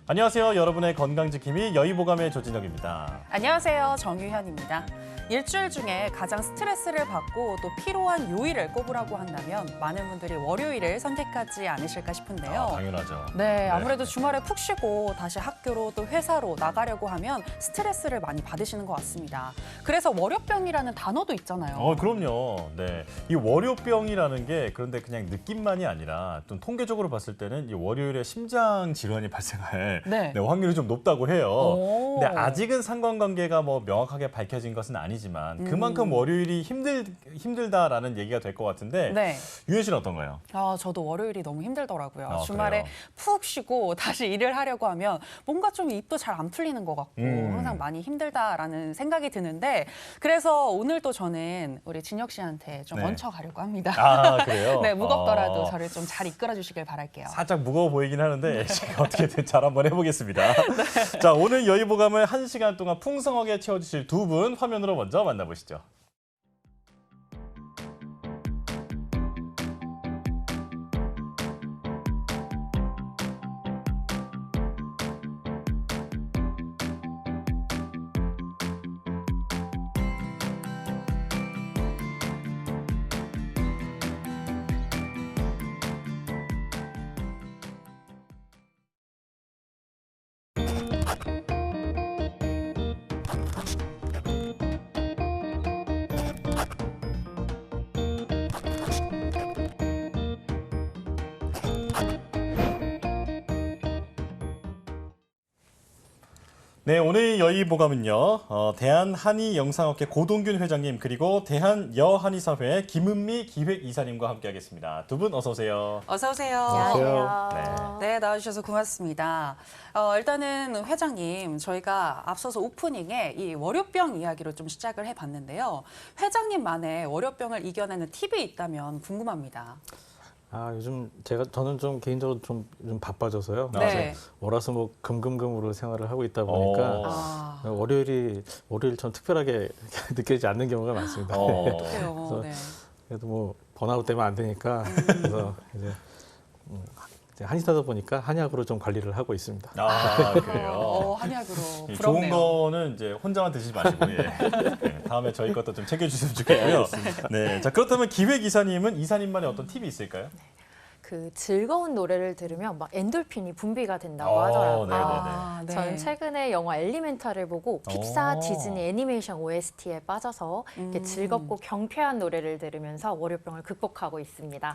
안녕하세요. 여러분의 건강지킴이 여의보감의 조진혁입니다. 안녕하세요. 정유현입니다. 일주일 중에 가장 스트레스를 받고 또 피로한 요일을 꼽으라고 한다면 많은 분들이 월요일을 선택하지 않으실까 싶은데요. 당연하죠. 네, 아무래도 주말에 푹 쉬고 다시 학교로 또 회사로 나가려고 하면 스트레스를 많이 받으시는 것 같습니다. 그래서 월요병이라는 단어도 있잖아요. 그럼요. 네, 이 월요병이라는 게 그런데 그냥 느낌만이 아니라 좀 통계적으로 봤을 때는 이 월요일에 심장 질환이 발생할 네. 확률이 좀 높다고 해요. 오. 근데 아직은 상관관계가 명확하게 밝혀진 것은 아니지만 그만큼 월요일이 힘들다라는 얘기가 될 것 같은데 네. 유현 씨는 어떤가요? 저도 월요일이 너무 힘들더라고요. 주말에 그래요? 푹 쉬고 다시 일을 하려고 하면 뭔가 좀 입도 잘 안 풀리는 것 같고 항상 많이 힘들다라는 생각이 드는데 그래서 오늘 또 저는 우리 진혁 씨한테 좀 네. 얹혀가려고 합니다. 그래요? 네, 무겁더라도 저를 좀 잘 이끌어 주시길 바랄게요. 살짝 무거워 보이긴 하는데 제가 어떻게든 잘 한번 해보겠습니다. 자, 오늘 여의보감을 1시간 동안 풍성하게 채워주실 두 분 화면으로 먼저 만나보시죠. 네, 오늘 여의보감은요. 대한한의영상업계 고동균 회장님 그리고 대한여한의사회 김은미 기획이사님과 함께하겠습니다. 두 분 어서 오세요. 어서 오세요. 안녕하세요. 네, 나와주셔서 고맙습니다. 일단은 회장님, 저희가 앞서서 오프닝에 이 월요병 이야기로 좀 시작을 해봤는데요. 회장님만의 월요병을 이겨내는 팁이 있다면 궁금합니다. 요즘 저는 좀 개인적으로 좀 바빠져서요. 네. 월화수목 금금으로 생활을 하고 있다 보니까 월요일 좀 특별하게 느껴지지 않는 경우가 많습니다. 어떡해요. 네. 그래도 뭐 번아웃 되면 안 되니까 그래서 이제 한의사다 보니까 한약으로 좀 관리를 하고 있습니다. 그래요? 한약으로 좋은 부럽네요. 거는 이제 혼자만 드시지 마시고 네, 다음에 저희 것도 좀 챙겨주시면 좋겠고요. 네, 자 그렇다면 기획이사님은 이사님만의 어떤 팁이 있을까요? 그 즐거운 노래를 들으면 막 엔돌핀이 분비가 된다고 하더라고요. 네. 저는 최근에 영화 엘리멘탈을 보고 픽사 디즈니 애니메이션 OST에 빠져서 이렇게 즐겁고 경쾌한 노래를 들으면서 월요병을 극복하고 있습니다.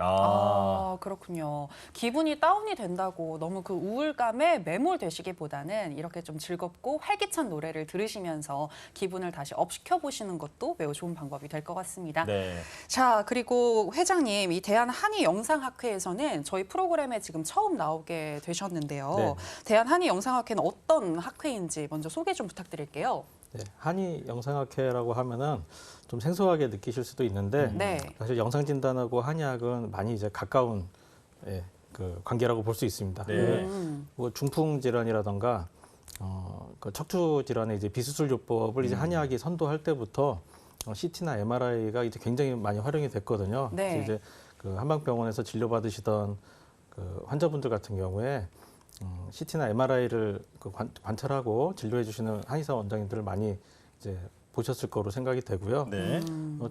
그렇군요. 기분이 다운이 된다고 너무 그 우울감에 매몰되시기보다는 이렇게 좀 즐겁고 활기찬 노래를 들으시면서 기분을 다시 업시켜 보시는 것도 매우 좋은 방법이 될 것 같습니다. 네. 자, 그리고 회장님, 이 대한한의영상학회에서는 저희 프로그램에 지금 처음 나오게 되셨는데요. 네. 대한한의영상학회는 어떤 학회인지 먼저 소개 좀 부탁드릴게요. 네, 한의영상학회라고 하면은 좀 생소하게 느끼실 수도 있는데 사실 영상진단하고 한의학은 많이 이제 가까운 그 관계라고 볼 수 있습니다. 네. 뭐 중풍 질환이라던가 그 척추 질환의 이제 비수술요법을 이제 한의학이 선도할 때부터 CT나 MRI가 이제 굉장히 많이 활용이 됐거든요. 네. 그래서 이제 그 한방병원에서 진료받으시던 그 환자분들 같은 경우에 CT나 MRI를 관찰하고 진료해 주시는 한의사 원장님들을 많이 이제 보셨을 거로 생각이 되고요. 네.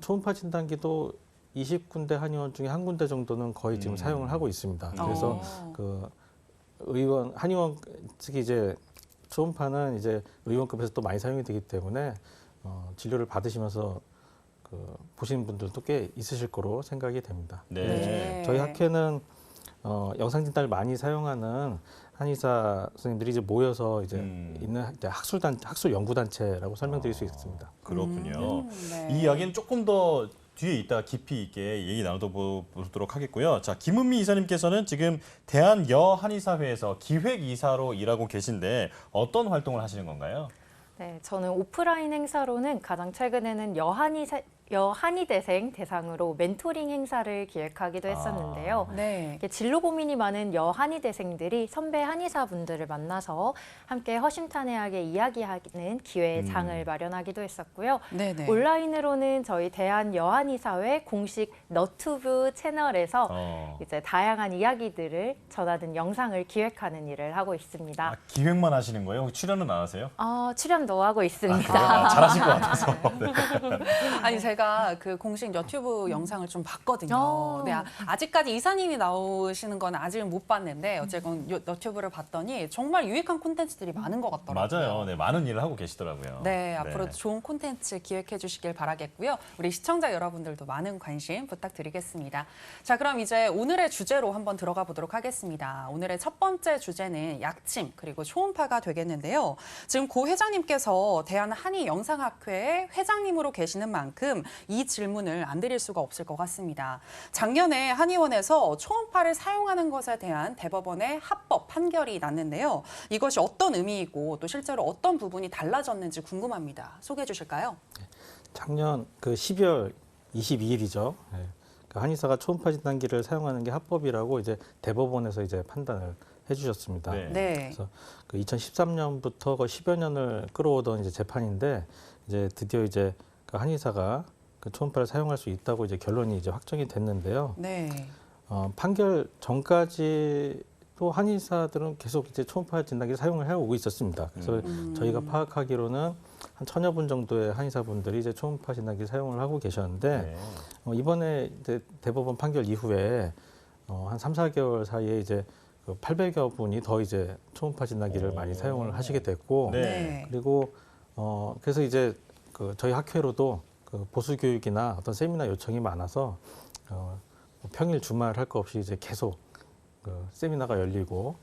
초음파 진단기도 20군데 한의원 중에 한 군데 정도는 거의 지금 사용을 하고 있습니다. 그래서 그 한의원 특히 이제 초음파는 이제 의원급에서 또 많이 사용이 되기 때문에 진료를 받으시면서 보시는 분들도 꽤 있으실 거로 생각이 됩니다. 네. 저희 학회는 영상진단을 많이 사용하는 한의사 선생님들이 이제 모여서 이제 있는 이제 학술 연구단체라고 설명드릴 수 있습니다. 그렇군요. 네. 이 이야기는 조금 더 뒤에 이따 깊이 있게 얘기 나눠보도록 하겠고요. 자, 김은미 이사님께서는 지금 대한여한의사회에서 기획이사로 일하고 계신데 어떤 활동을 하시는 건가요? 네, 저는 오프라인 행사로는 가장 최근에는 여한의대생 대상으로 멘토링 행사를 기획하기도 했었는데요. 네. 이렇게 진로 고민이 많은 여한의대생들이 선배 한의사분들을 만나서 함께 허심탄회하게 이야기하는 기회의 장을 마련하기도 했었고요. 네네. 온라인으로는 저희 대한여한의사회 공식 너튜브 채널에서 이제 다양한 이야기들을 전하는 영상을 기획하는 일을 하고 있습니다. 아, 기획만 하시는 거예요? 혹시 출연은 안 하세요? 출연도 하고 있습니다. 잘하실 것 같아서. 네. 아니 제가 그 공식 유튜브 영상을 좀 봤거든요. 어. 네, 아직까지 이사님이 나오시는 건 아직은 못 봤는데 어쨌건 유튜브를 봤더니 정말 유익한 콘텐츠들이 많은 것 같더라고요. 맞아요. 네, 많은 일을 하고 계시더라고요. 네, 앞으로 좋은 콘텐츠 기획해 주시길 바라겠고요. 우리 시청자 여러분들도 많은 관심 부탁드리겠습니다. 자, 그럼 이제 오늘의 주제로 한번 들어가 보도록 하겠습니다. 오늘의 첫 번째 주제는 약침 그리고 초음파가 되겠는데요. 지금 고 회장님께서 대한한의영상학회의 회장님으로 계시는 만큼 이 질문을 안 드릴 수가 없을 것 같습니다. 작년에 한의원에서 초음파를 사용하는 것에 대한 대법원의 합법 판결이 났는데요. 이것이 어떤 의미이고 또 실제로 어떤 부분이 달라졌는지 궁금합니다. 소개해 주실까요? 작년 그 12월 22일이죠. 그 한의사가 초음파 진단기를 사용하는 게 합법이라고 이제 대법원에서 이제 판단을 해주셨습니다. 네. 네. 그래서 그 2013년부터 그 10여 년을 끌어오던 이제 재판인데 이제 드디어 이제 그 한의사가 그 초음파를 사용할 수 있다고 이제 결론이 이제 확정이 됐는데요. 네. 판결 전까지도 한의사들은 계속 이제 초음파 진단기를 사용을 해오고 있었습니다. 그래서 저희가 파악하기로는 한 1000여 분 정도의 한의사분들이 이제 초음파 진단기를 사용을 하고 계셨는데 네. 이번에 이제 대법원 판결 이후에 한 3, 4개월 사이에 이제 그 800여 분이 더 이제 초음파 진단기를 많이 사용을 하시게 됐고 네. 그리고 그래서 이제 그 저희 학회로도 그 보수 교육이나 어떤 세미나 요청이 많아서 평일 주말 할 거 없이 이제 계속 그 세미나가 열리고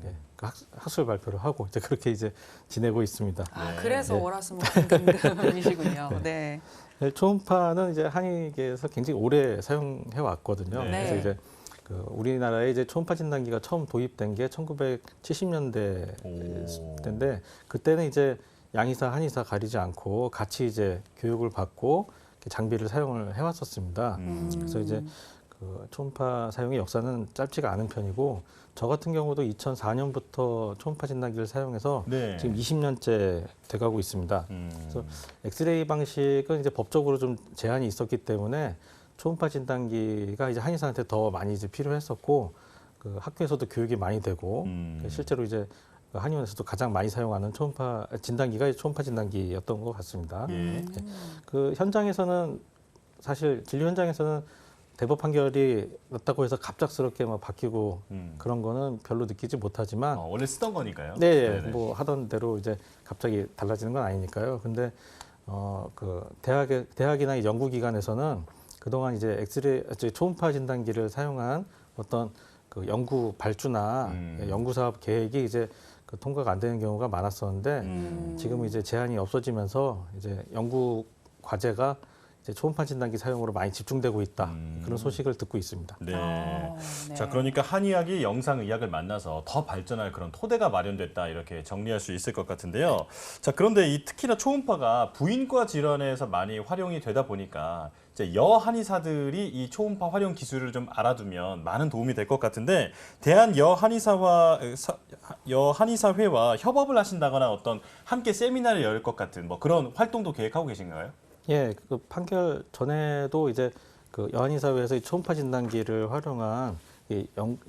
네, 그 학술 발표를 하고 이제 그렇게 이제 지내고 있습니다. 아, 네. 그래서 네. 월화수목금이시군요. 네. 네, 초음파는 이제 한의계에서 굉장히 오래 사용해 왔거든요. 네. 그래서 이제 그 우리나라에 이제 초음파 진단기가 처음 도입된 게 1970년대인데 그때는 이제 양의사, 한의사 가리지 않고 같이 이제 교육을 받고 장비를 사용을 해왔었습니다. 그래서 이제 그 초음파 사용의 역사는 짧지가 않은 편이고 저 같은 경우도 2004년부터 초음파 진단기를 사용해서 네. 지금 20년째 돼가고 있습니다. 그래서 엑스레이 방식은 이제 법적으로 좀 제한이 있었기 때문에 초음파 진단기가 이제 한의사한테 더 많이 이제 필요했었고 그 학교에서도 교육이 많이 되고 실제로 이제 한의원에서도 가장 많이 사용하는 초음파 진단기가 초음파 진단기였던 것 같습니다. 예. 그 현장에서는 사실 진료 현장에서는 대법 판결이 났다고 해서 갑작스럽게 막 바뀌고 그런 거는 별로 느끼지 못하지만 원래 쓰던 거니까요. 네, 네네. 뭐 하던 대로 이제 갑자기 달라지는 건 아니니까요. 근데 그 대학이나 이 연구기관에서는 그동안 이제 초음파 진단기를 사용한 어떤 그 연구 발주나 연구 사업 계획이 이제 그 통과가 안 되는 경우가 많았었는데 지금 이제 제한이 없어지면서 이제 연구 과제가 이제 초음파 진단기 사용으로 많이 집중되고 있다. 그런 소식을 듣고 있습니다. 네. 네. 자, 그러니까 한의학이 영상의학을 만나서 더 발전할 그런 토대가 마련됐다 이렇게 정리할 수 있을 것 같은데요. 자, 그런데 이 특히나 초음파가 부인과 질환에서 많이 활용이 되다 보니까 이제 여한의사들이 이 초음파 활용 기술을 좀 알아두면 많은 도움이 될 것 같은데 대한 여한의사회와 협업을 하신다거나 어떤 함께 세미나를 열 것 같은 뭐 그런 활동도 계획하고 계신가요? 예, 그 판결 전에도 이제 그 여한의사회에서 이 초음파 진단기를 활용한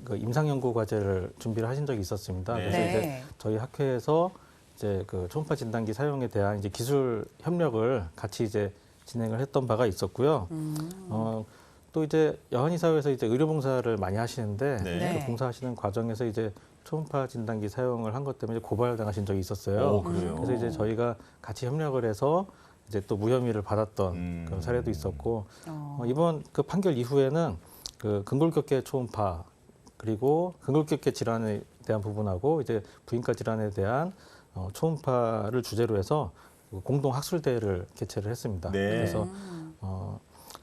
그 임상 연구 과제를 준비를 하신 적이 있었습니다. 네. 그래서 이제 저희 학회에서 이제 그 초음파 진단기 사용에 대한 이제 기술 협력을 같이 이제 진행을 했던 바가 있었고요. 또 이제 여한의사회에서 이제 의료봉사를 많이 하시는데 네. 그 봉사하시는 과정에서 이제 초음파 진단기 사용을 한 것 때문에 고발당하신 적이 있었어요. 오, 그래요? 그래서 이제 저희가 같이 협력을 해서 이제 또 무혐의를 받았던 그런 사례도 있었고 이번 그 판결 이후에는 그 근골격계 초음파 그리고 근골격계 질환에 대한 부분하고 이제 부인과 질환에 대한 초음파를 주제로 해서 공동 학술 대회를 개최를 했습니다. 네. 그래서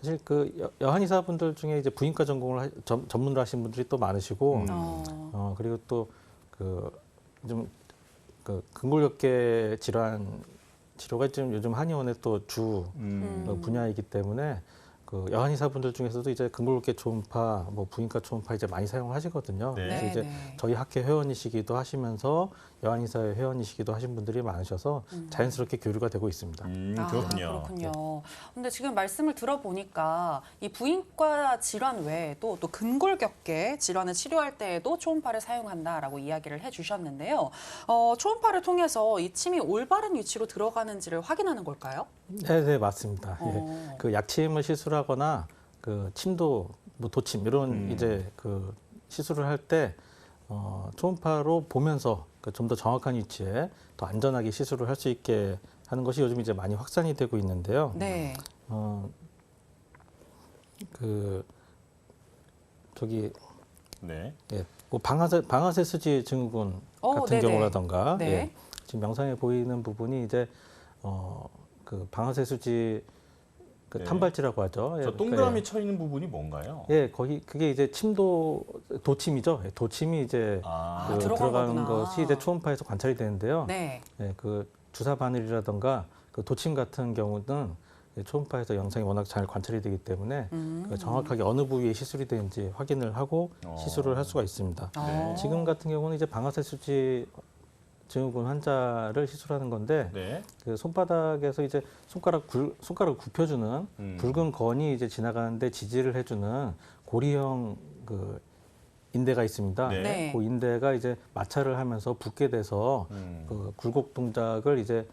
사실 그 여한의사분들 중에 이제 부인과 전공을 전문을 하신 분들이 또 많으시고 그리고 또 그 좀 그 근골격계 질환 치료가 지금 요즘 한의원의 또 주 분야이기 때문에 그 여한의사분들 중에서도 이제 근골격계 초음파, 뭐 부인과 초음파 이제 많이 사용하시거든요. 네. 그래서 이제 저희 학회 회원이시기도 하시면서 여한의사의 회원이시기도 하신 분들이 많으셔서 자연스럽게 교류가 되고 있습니다. 그렇군요. 그렇군요. 근데 지금 말씀을 들어보니까 이 부인과 질환 외에도 또 근골격계 질환을 치료할 때에도 초음파를 사용한다라고 이야기를 해주셨는데요. 초음파를 통해서 이 침이 올바른 위치로 들어가는지를 확인하는 걸까요? 네, 맞습니다. 예. 그 약침을 시술하거나 그 침도 뭐 도침 이런 이제 그 시술을 할 때 초음파로 보면서 좀 더 정확한 위치에 더 안전하게 시술을 할 수 있게 하는 것이 요즘 이제 많이 확산이 되고 있는데요. 네. 그 저기 네. 예, 뭐 방아쇠 수지 증후군 같은 네네. 경우라던가 네. 예, 지금 영상에 보이는 부분이 이제 그 방아쇠 수지 그 네. 탄발지라고 하죠. 저 동그라미 쳐 있는 부분이 뭔가요? 예, 거기 그게 이제 도침이죠. 예, 도침이 이제 그 들어간 들어가는 거구나. 것이 이제 초음파에서 관찰이 되는데요. 네. 예, 그 주사 바늘이라던가 그 도침 같은 경우는 초음파에서 영상이 워낙 잘 관찰이 되기 때문에 그 정확하게 어느 부위에 시술이 되는지 확인을 하고 시술을 할 수가 있습니다. 네. 지금 같은 경우는 이제 방아쇠 수지 증후군 환자를 시술하는 건데 네. 그 손바닥에서 이제 손가락을 굽혀주는 붉은 건이 이제 지나가는데 지지를 해주는 고리형 그 인대가 있습니다. 네. 네. 그 인대가 이제 마찰을 하면서 붓게 돼서 그 굴곡 동작을 이제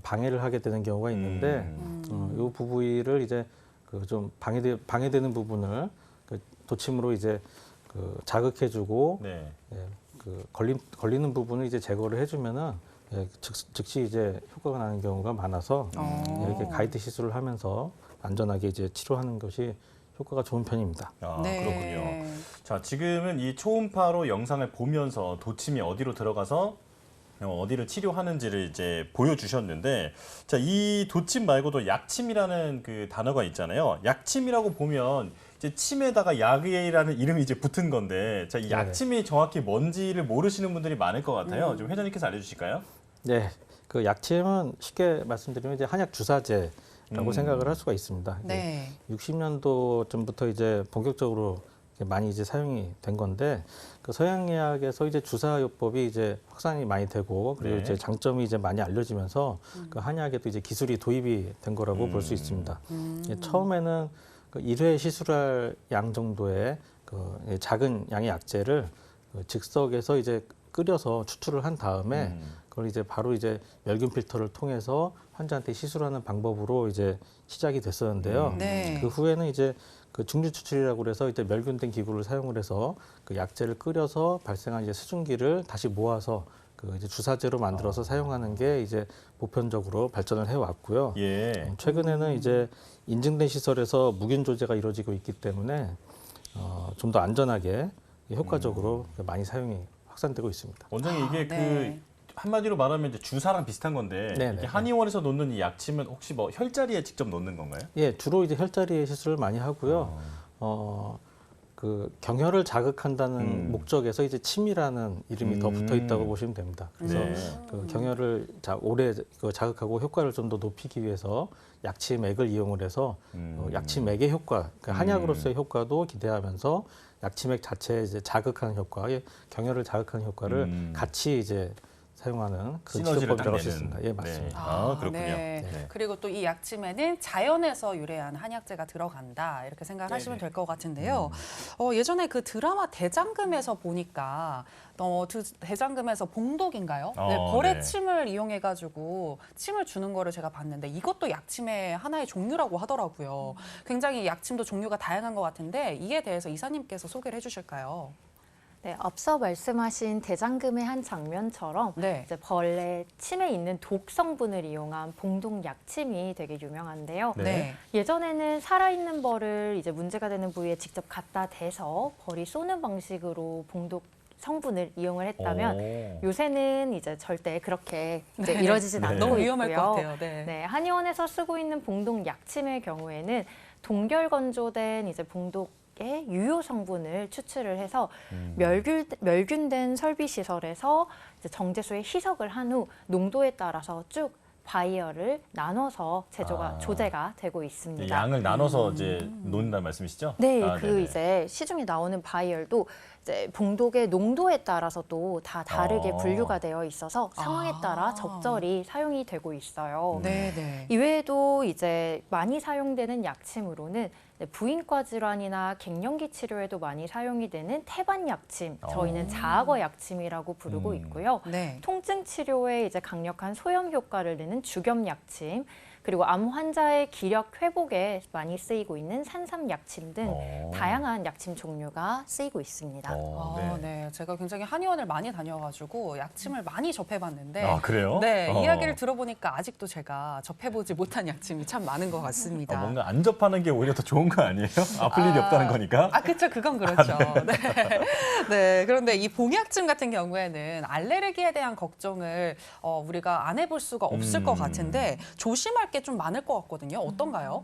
방해를 하게 되는 경우가 있는데 이 부위를 이제 그 좀 방해되는 부분을 그 도침으로 이제 그 자극해주고 네. 예, 그 걸리는 부분을 이제 제거를 해주면은 예, 즉시 이제 효과가 나는 경우가 많아서 예, 이렇게 가이드 시술을 하면서 안전하게 이제 치료하는 것이 효과가 좋은 편입니다. 네. 그렇군요. 자, 지금은 이 초음파로 영상을 보면서 도침이 어디로 들어가서 어디를 치료하는지를 이제 보여주셨는데, 자, 이 도침 말고도 약침이라는 그 단어가 있잖아요. 약침이라고 보면 이제 침에다가 약이라는 이름이 이제 붙은 건데, 자, 이 약침이 정확히 뭔지를 모르시는 분들이 많을 것 같아요. 좀 회장님께서 알려주실까요? 네, 그 약침은 쉽게 말씀드리면 이제 한약 주사제라고 생각을 할 수가 있습니다. 네. 60년도 전부터 이제 본격적으로 많이 이제 사용이 된 건데 그 서양의학에서 이제 주사요법이 이제 확산이 많이 되고 그리고 네. 이제 장점이 이제 많이 알려지면서 그 한의학에도 이제 기술이 도입이 된 거라고 볼 수 있습니다. 처음에는 그 1회 시술할 양 정도의 그 작은 양의 약재를 그 즉석에서 이제 끓여서 추출을 한 다음에 그걸 이제 바로 이제 멸균 필터를 통해서 환자한테 시술하는 방법으로 이제 시작이 됐었는데요. 네. 그 후에는 이제 그 중류 추출이라고 그래서 이제 멸균된 기구를 사용을 해서 그 약재를 끓여서 발생한 이제 수증기를 다시 모아서 그 이제 주사제로 만들어서 사용하는 게 이제 보편적으로 발전을 해왔고요. 예. 최근에는 이제 인증된 시설에서 무균 조제가 이루어지고 있기 때문에 좀 더 안전하게 효과적으로 많이 사용이 확산되고 있습니다. 원장님 이게 네. 그 한마디로 말하면 이제 주사랑 비슷한 건데 네네. 이렇게 한의원에서 놓는 이 약침은 혹시 뭐 혈자리에 직접 놓는 건가요? 예, 주로 이제 혈자리 시술을 많이 하고요. 그 경혈을 자극한다는 목적에서 이제 침이라는 이름이 더 붙어 있다고 보시면 됩니다. 그래서 네. 그 경혈을 오래 그 자극하고 효과를 좀 더 높이기 위해서 약침액을 이용을 해서 약침액의 효과, 그 한약으로서의 효과도 기대하면서 약침액 자체에 이제 자극하는 효과, 경혈을 자극하는 효과를 같이 이제 사용하는 그 시너지를 딱 치료법이라고 할 수 내는. 있습니다. 예, 맞습니다. 네. 그렇군요. 네. 네. 그리고 또 이 약침에는 자연에서 유래한 한약재가 들어간다 이렇게 생각하시면 될 것 같은데요. 예전에 그 드라마 대장금에서 보니까 대장금에서 봉독인가요? 네, 벌의 네. 침을 이용해가지고 침을 주는 거를 제가 봤는데 이것도 약침의 하나의 종류라고 하더라고요. 굉장히 약침도 종류가 다양한 것 같은데 이에 대해서 이사님께서 소개를 해주실까요? 네, 앞서 말씀하신 대장금의 한 장면처럼 네. 이제 벌레 침에 있는 독 성분을 이용한 봉독 약침이 되게 유명한데요. 네. 예전에는 살아있는 벌을 이제 문제가 되는 부위에 직접 갖다 대서 벌이 쏘는 방식으로 봉독 성분을 이용을 했다면 요새는 이제 절대 그렇게 이제 네. 이루어지진 네. 않고 너무 있고요. 위험할 것 같아요. 네. 네, 한의원에서 쓰고 있는 봉독 약침의 경우에는 동결 건조된 이제 봉독 의 유효 성분을 추출을 해서 멸균된 설비 시설에서 이제 정제소에 희석을 한 후 농도에 따라서 쭉 바이어를 나눠서 아. 조제가 되고 있습니다. 양을 나눠서 이제 놓는다는 말씀이시죠? 네, 아, 그 네네. 이제 시중에 나오는 바이얼도 이제 봉독의 농도에 따라서 또 다 다르게 어. 분류가 되어 있어서 상황에 아. 따라 적절히 사용이 되고 있어요. 네네. 이외에도 이제 많이 사용되는 약침으로는 부인과 질환이나 갱년기 치료에도 많이 사용이 되는 태반 약침, 저희는 자악어 약침이라고 부르고 있고요. 네. 통증 치료에 이제 강력한 소염 효과를 내는 주겸 약침, 그리고 암 환자의 기력 회복에 많이 쓰이고 있는 산삼 약침 등 다양한 약침 종류가 쓰이고 있습니다. 아, 네. 제가 굉장히 한의원을 많이 다녀가지고 약침을 많이 접해봤는데 아, 그래요? 네, 이야기를 들어보니까 아직도 제가 접해보지 못한 약침이 참 많은 것 같습니다. 뭔가 안 접하는 게 오히려 더 좋은 거 아니에요? 아플 일이 없다는 거니까. 아, 그렇죠. 그건 그렇죠. 네. 네. 그런데 이 봉약침 같은 경우에는 알레르기에 대한 걱정을 우리가 안 해볼 수가 없을 것 같은데 조심할 게 좀 많을 것 같거든요. 어떤가요?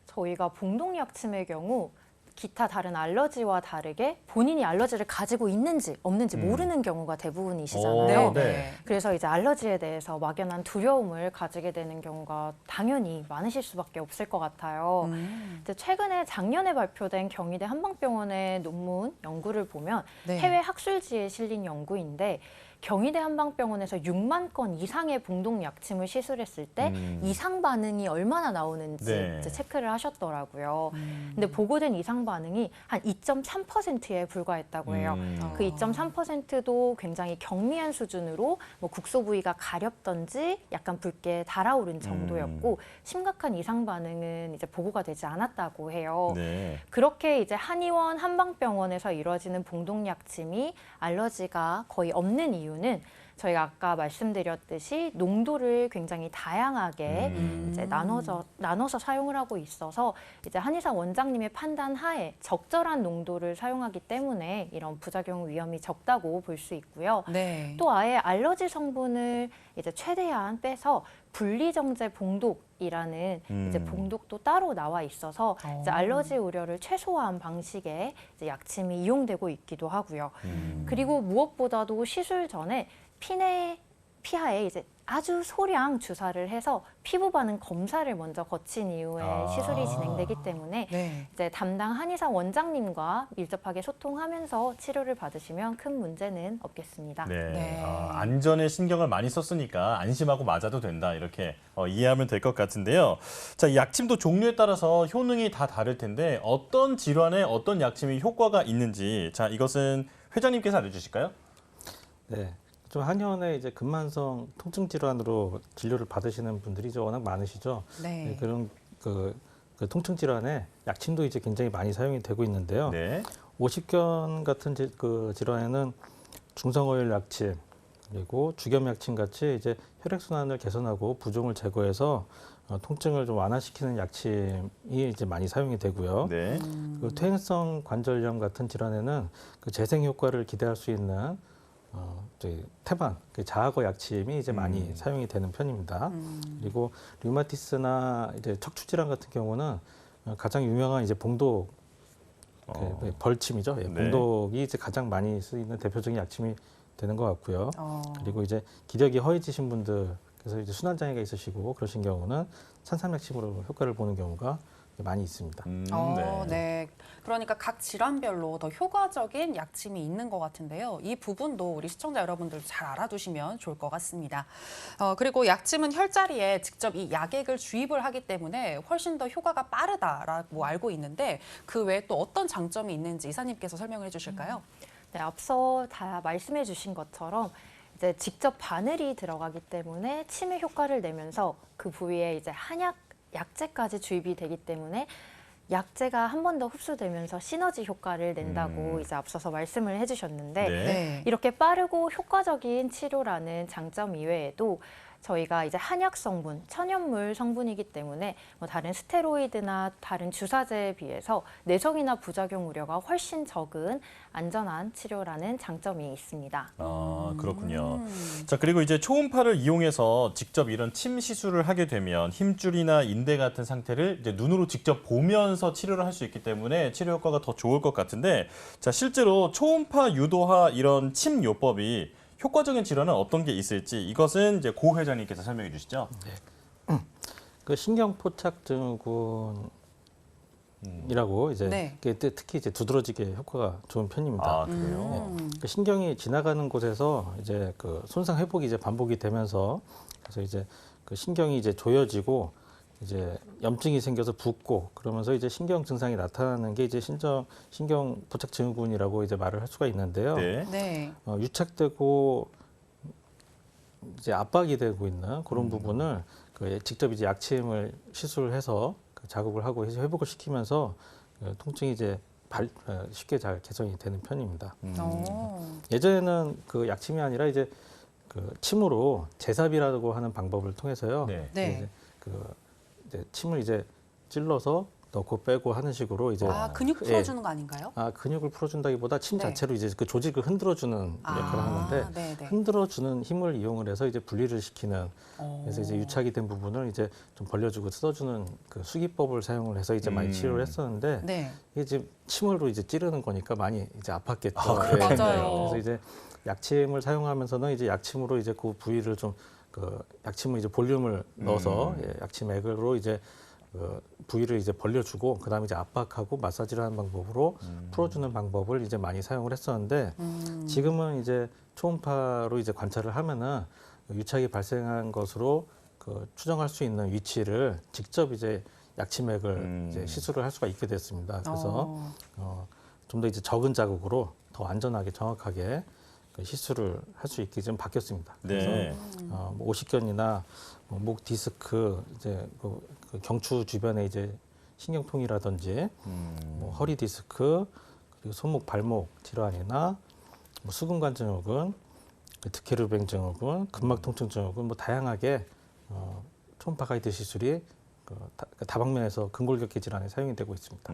저희가 봉독약침의 경우 기타 다른 알러지와 다르게 본인이 알러지를 가지고 있는지 없는지 모르는 경우가 대부분이시잖아요. 오, 네. 그래서 이제 알러지에 대해서 막연한 두려움을 가지게 되는 경우가 당연히 많으실 수밖에 없을 것 같아요. 근데 최근에 작년에 발표된 경희대 한방병원의 논문 연구를 보면 네. 해외 학술지에 실린 연구인데 경희대 한방병원에서 6만 건 이상의 봉독 약침을 시술했을 때 이상 반응이 얼마나 나오는지 네. 이제 체크를 하셨더라고요. 근데 보고된 이상 반응이 한 2.3%에 불과했다고 해요. 그 2.3%도 굉장히 경미한 수준으로 뭐 국소 부위가 가렵던지 약간 붉게 달아오른 정도였고 심각한 이상 반응은 이제 보고가 되지 않았다고 해요. 네. 그렇게 이제 한의원 한방병원에서 이루어지는 봉독 약침이 알러지가 거의 없는 이유는 저희가 아까 말씀드렸듯이 농도를 굉장히 다양하게 이제 나눠서 사용을 하고 있어서 이제 한의사 원장님의 판단 하에 적절한 농도를 사용하기 때문에 이런 부작용 위험이 적다고 볼 수 있고요. 네. 또 아예 알러지 성분을 이제 최대한 빼서 분리정제 봉독이라는 이제 봉독도 따로 나와 있어서 이제 알러지 우려를 최소화한 방식의 이제 약침이 이용되고 있기도 하고요. 그리고 무엇보다도 시술 전에 피하에 이제 아주 소량 주사를 해서 피부 반응 검사를 먼저 거친 이후에 시술이 진행되기 때문에 네. 이제 담당 한의사 원장님과 밀접하게 소통하면서 치료를 받으시면 큰 문제는 없겠습니다. 네. 네. 안전에 신경을 많이 썼으니까 안심하고 맞아도 된다 이렇게 이해하면 될 것 같은데요. 자, 약침도 종류에 따라서 효능이 다 다를 텐데 어떤 질환에 어떤 약침이 효과가 있는지 자 이것은 회장님께서 알려주실까요? 네. 좀 한의원에 이제 근만성 통증 질환으로 진료를 받으시는 분들이 이제 워낙 많으시죠. 네. 네, 그런 그 통증 질환에 약침도 이제 굉장히 많이 사용이 되고 있는데요. 네. 오십견 같은 그 질환에는 중성어혈 약침 그리고 주겸 약침 같이 이제 혈액 순환을 개선하고 부종을 제거해서 통증을 좀 완화시키는 약침이 이제 많이 사용이 되고요. 네. 그 퇴행성 관절염 같은 질환에는 그 재생 효과를 기대할 수 있는 저희 태반, 그 자악어 약침이 이제 많이 사용이 되는 편입니다. 그리고 류마티스나 이제 척추 질환 같은 경우는 가장 유명한 이제 봉독 그 벌침이죠. 예, 네. 봉독이 이제 가장 많이 쓰이는 대표적인 약침이 되는 것 같고요. 어. 그리고 이제 기력이 허해지신 분들, 그래서 이제 순환 장애가 있으시고 그러신 경우는 산삼 약침으로 효과를 보는 경우가 많이 있습니다. 네. 그러니까 각 질환별로 더 효과적인 약침이 있는 것 같은데요. 이 부분도 우리 시청자 여러분들 잘 알아두시면 좋을 것 같습니다. 그리고 약침은 혈자리에 직접 이 약액을 주입을 하기 때문에 훨씬 더 효과가 빠르다라고 알고 있는데 그 외에 또 어떤 장점이 있는지 이사님께서 설명을 해주실까요? 네, 앞서 다 말씀해 주신 것처럼 이제 직접 바늘이 들어가기 때문에 치매 효과를 내면서 그 부위에 이제 약재까지 주입이 되기 때문에 약재가 한 번 더 흡수되면서 시너지 효과를 낸다고 이제 앞서서 말씀을 해주셨는데 네. 이렇게 빠르고 효과적인 치료라는 장점 이외에도 저희가 이제 한약 성분, 천연물 성분이기 때문에 뭐 다른 스테로이드나 다른 주사제에 비해서 내성이나 부작용 우려가 훨씬 적은 안전한 치료라는 장점이 있습니다. 아, 그렇군요. 자, 그리고 이제 초음파를 이용해서 직접 이런 침 시술을 하게 되면 힘줄이나 인대 같은 상태를 이제 눈으로 직접 보면서 치료를 할 수 있기 때문에 치료 효과가 더 좋을 것 같은데 자, 실제로 초음파 유도화 이런 침 요법이 효과적인 질환은 어떤 게 있을지 이것은 이제 고 회장님께서 설명해 주시죠. 그 신경포착 증후군이라고 이제 네. 그게 특히 이제 두드러지게 효과가 좋은 편입니다. 아, 그래요? 그 신경이 지나가는 곳에서 이제 그 손상 회복이 이제 반복이 되면서 그래서 이제 그 신경이 이제 조여지고 이제 염증이 생겨서 붓고 그러면서 이제 신경 증상이 나타나는 게 이제 신경 포착 증후군이라고 이제 말을 할 수가 있는데요. 네. 네. 유착되고 이제 압박이 되고 있는 그런 부분을 그 직접 이제 약침을 시술해서 그 자극을 하고 해서 회복을 시키면서 그 통증이 이제 쉽게 잘 개선이 되는 편입니다. 예전에는 그 약침이 아니라 이제 그 침으로 제삽이라고 하는 방법을 통해서요. 네. 네. 이제 이제 침을 이제 찔러서 넣고 빼고 하는 식으로 이제 아, 근육 풀어주는 거 아닌가요? 근육을 풀어준다기보다 침 네. 자체로 이제 그 조직을 흔들어주는 역할을 하는 건데 네네. 흔들어주는 힘을 이용을 해서 이제 분리를 시키는 그래서 이제 유착이 된 부분을 이제 좀 벌려주고 뜯어주는 그 수기법을 사용을 해서 이제 많이 치료를 했었는데 네. 이게 지금 침으로 이제 찌르는 거니까 많이 이제 아팠겠죠. 아, 네. 맞아요. 그래서 이제 약침을 사용하면서는 이제 약침으로 이제 그 부위를 좀 그 약침을 이제 볼륨을 넣어서 약침 액으로 이제 그 부위를 이제 벌려주고 그다음에 이제 압박하고 마사지를 하는 방법으로 풀어주는 방법을 이제 많이 사용을 했었는데 지금은 이제 초음파로 이제 관찰을 하면은 유착이 발생한 것으로 그 추정할 수 있는 위치를 직접 이제 약침액을 이제 시술을 할 수가 있게 됐습니다. 그래서 좀 더 이제 적은 자극으로 더 안전하게 정확하게 그 시술을 할 수 있게 좀 바뀌었습니다. 그래서 네. 뭐 오십견이나 목 디스크 이제 그 경추 주변에 이제 신경통이라든지 뭐 허리 디스크 그리고 손목 발목 질환이나 뭐 수근관 증후군, 득헤르뱅 증후군, 근막 통증 증후군 뭐 다양하게 초음파 가이드 시술이 다방면에서 근골격계 질환에 사용이 되고 있습니다.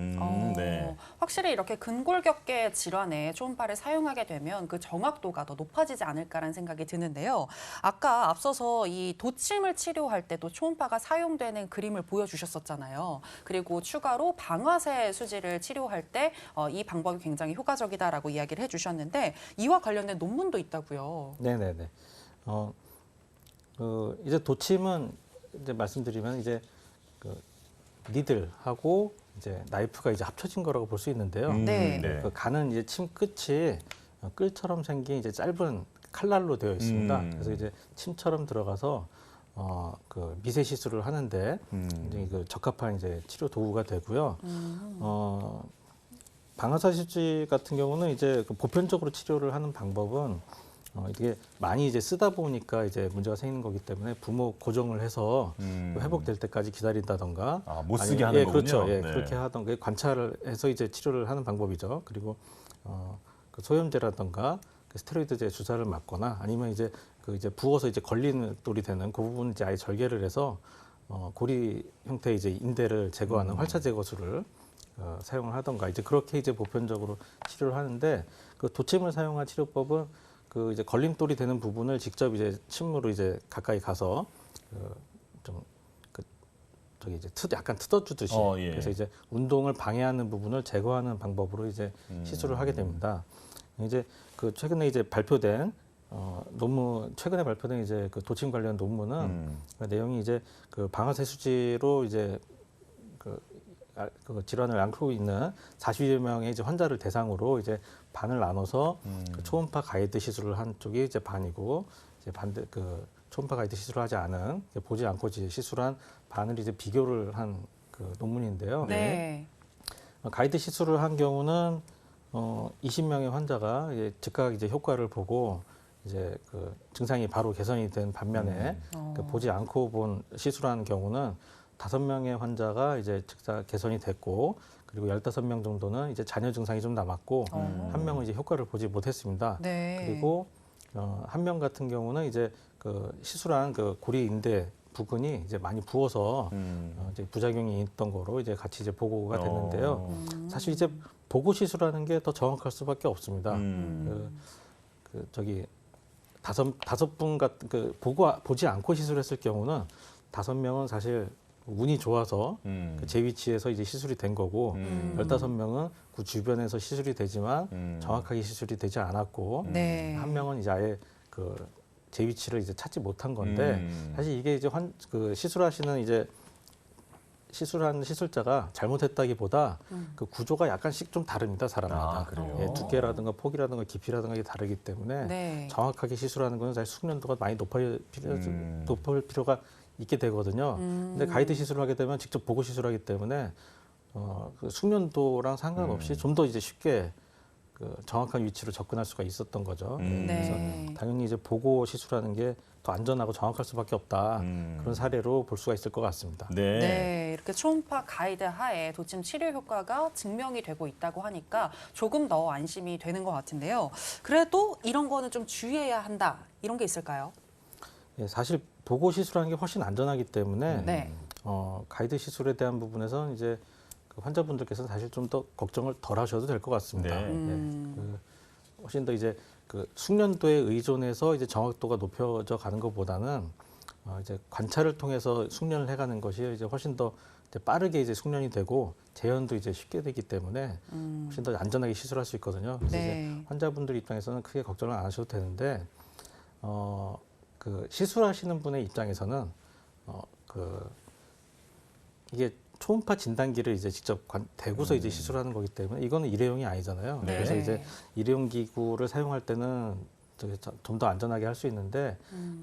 네. 확실히 이렇게 근골격계 질환에 초음파를 사용하게 되면 그 정확도가 더 높아지지 않을까라는 생각이 드는데요. 아까 앞서서 이 도침을 치료할 때도 초음파가 사용되는 그림을 보여주셨었잖아요. 그리고 추가로 방아쇠 수지를 치료할 때 이 방법이 굉장히 효과적이다라고 이야기를 해주셨는데 이와 관련된 논문도 있다고요. 네네네. 이제 도침은 이제 말씀드리면 이제 그 니들하고 이제 나이프가 이제 합쳐진 거라고 볼 수 있는데요. 네. 그 가는 이제 침 끝이 끌처럼 생긴 이제 짧은 칼날로 되어 있습니다. 그래서 이제 침처럼 들어가서 그 미세 시술을 하는데 굉장히 그 적합한 이제 치료 도구가 되고요. 방아쇠 수지 같은 경우는 이제 그 보편적으로 치료를 하는 방법은 이게 많이 이제 쓰다 보니까 이제 문제가 생기는 거기 때문에 부모 고정을 해서 회복될 때까지 기다린다던가 못 쓰게 하는 거군요. 그렇죠. 예, 네. 그렇게 하던가 관찰을 해서 이제 치료를 하는 방법이죠. 그리고 그 소염제라던가 그 스테로이드제 주사를 맞거나 아니면 이제 그 이제 부어서 이제 걸리는 돌이 되는 그 부분 이제 아예 절개를 해서 고리 형태의 이제 인대를 제거하는 활차 제거술을 사용을 하던가 이제 그렇게 이제 보편적으로 치료를 하는데 그 도침을 사용한 치료법은 그 이제 걸림돌이 되는 부분을 직접 이제 침으로 이제 가까이 가서 저기 이제 약간 뜯어주듯이 예. 그래서 이제 운동을 방해하는 부분을 제거하는 방법으로 이제 시술을 하게 됩니다. 이제 그 최근에 이제 발표된 논문 최근에 발표된 이제 그 도침 관련 논문은 그 내용이 이제 그 방아쇠 수지로 이제 그 질환을 앓고 있는 40여 명의 이제 환자를 대상으로 이제 반을 나눠서 그 초음파 가이드 시술을 한 쪽이 이제 반이고 이제 반대 그 초음파 가이드 시술을 하지 않은 보지 않고 이제 시술한 반을 이제 비교를 한 그 논문인데요. 네. 가이드 시술을 한 경우는 20명의 환자가 이제 즉각 이제 효과를 보고 이제 그 증상이 바로 개선이 된 반면에 그 보지 않고 본 시술한 경우는 5명의 환자가 이제 즉각 개선이 됐고 그리고 15명 정도는 이제 잔여 증상이 좀 남았고 한 명은 이제 효과를 보지 못했습니다. 네. 그리고 한 명 같은 경우는 이제 그 시술한 그 고리 인대 부근이 이제 많이 부어서 이제 부작용이 있던 거로 이제 같이 이제 보고가 됐는데요. 사실 이제 보고 시술하는 게 더 정확할 수밖에 없습니다. 그 저기 다섯 분 같은 그 보지 않고 시술했을 경우는 5명은 사실 운이 좋아서 그 제 위치에서 이제 시술이 된 거고 15명은 그 주변에서 시술이 되지만 정확하게 시술이 되지 않았고 네. 한 명은 이제 아예 제 위치를 이제 찾지 못한 건데 사실 이게 이제 시술하시는 이제 시술한 시술자가 잘못했다기보다 그 구조가 약간씩 좀 다릅니다, 사람마다. 아, 그래요? 예, 두께라든가 폭이라든가 깊이라든가 이게 다르기 때문에 네. 정확하게 시술하는 것은 사실 숙련도가 많이 높을 필요가 있게 되거든요. 근데 가이드 시술을 하게 되면 직접 보고 시술하기 때문에 그 숙련도랑 상관없이 좀 더 이제 쉽게 그 정확한 위치로 접근할 수가 있었던 거죠. 그래서 네. 당연히 이제 보고 시술하는 게 더 안전하고 정확할 수밖에 없다. 그런 사례로 볼 수가 있을 것 같습니다. 네. 네, 이렇게 초음파 가이드 하에 도침 치료 효과가 증명이 되고 있다고 하니까 조금 더 안심이 되는 것 같은데요. 그래도 이런 거는 좀 주의해야 한다. 이런 게 있을까요? 예, 사실 보고 시술하는 게 훨씬 안전하기 때문에 네. 가이드 시술에 대한 부분에서는 이제 그 환자분들께서는 사실 좀 더 걱정을 덜 하셔도 될 것 같습니다. 네. 훨씬 더 이제 그 숙련도에 의존해서 이제 정확도가 높여져 가는 것보다는 이제 관찰을 통해서 숙련을 해가는 것이 이제 훨씬 더 이제 빠르게 이제 숙련이 되고 재현도 이제 쉽게 되기 때문에 훨씬 더 안전하게 시술할 수 있거든요. 그래서 네. 이제 환자분들 입장에서는 크게 걱정을 안 하셔도 되는데 그 시술하시는 분의 입장에서는 이게 초음파 진단기를 이제 직접 대고서 이제 시술하는 거기 때문에 이거는 일회용이 아니잖아요. 네. 그래서 이제 일회용 기구를 사용할 때는 좀 더 안전하게 할 수 있는데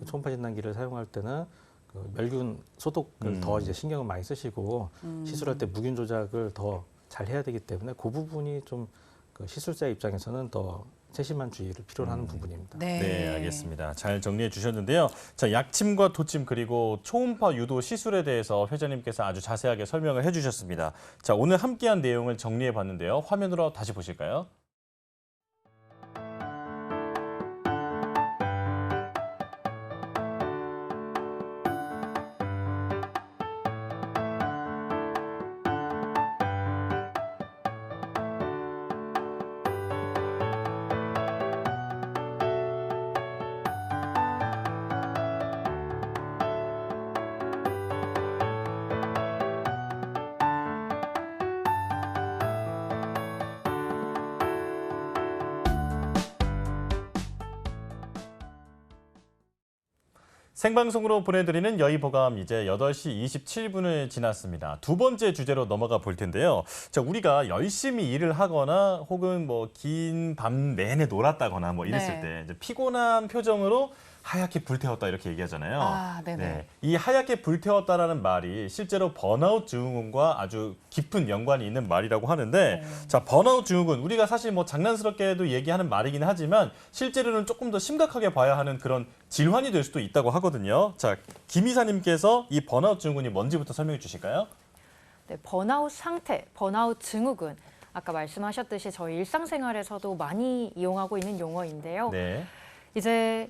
초음파 진단기를 사용할 때는 그 멸균 소독을 더 이제 신경을 많이 쓰시고 시술할 때 무균 조작을 더 잘 해야 되기 때문에 그 부분이 좀 그 시술자 입장에서는 더 세심한 주의를 필요로 하는 부분입니다. 네, 알겠습니다. 잘 정리해 주셨는데요. 자, 약침과 도침 그리고 초음파 유도 시술에 대해서 회장님께서 아주 자세하게 설명을 해주셨습니다. 자, 오늘 함께한 내용을 정리해 봤는데요. 화면으로 다시 보실까요? 생방송으로 보내드리는 여의보감 이제 8시 27분을 지났습니다. 두 번째 주제로 넘어가 볼 텐데요. 자, 우리가 열심히 일을 하거나 혹은 뭐 긴 밤 내내 놀았다거나 뭐 이랬을 네. 때 이제 피곤한 표정으로 하얗게 불태웠다 이렇게 얘기하잖아요. 아, 네네. 네. 이 하얗게 불태웠다라는 말이 실제로 번아웃 증후군과 아주 깊은 연관이 있는 말이라고 하는데 자, 번아웃 증후군 우리가 사실 뭐 장난스럽게도 얘기하는 말이긴 하지만 실제로는 조금 더 심각하게 봐야 하는 그런 질환이 될 수도 있다고 하거든요. 자, 김 이사님께서 이 번아웃 증후군이 뭔지부터 설명해 주실까요? 네, 번아웃 상태, 번아웃 증후군. 아까 말씀하셨듯이 저희 일상생활에서도 많이 이용하고 있는 용어인데요. 네. 이제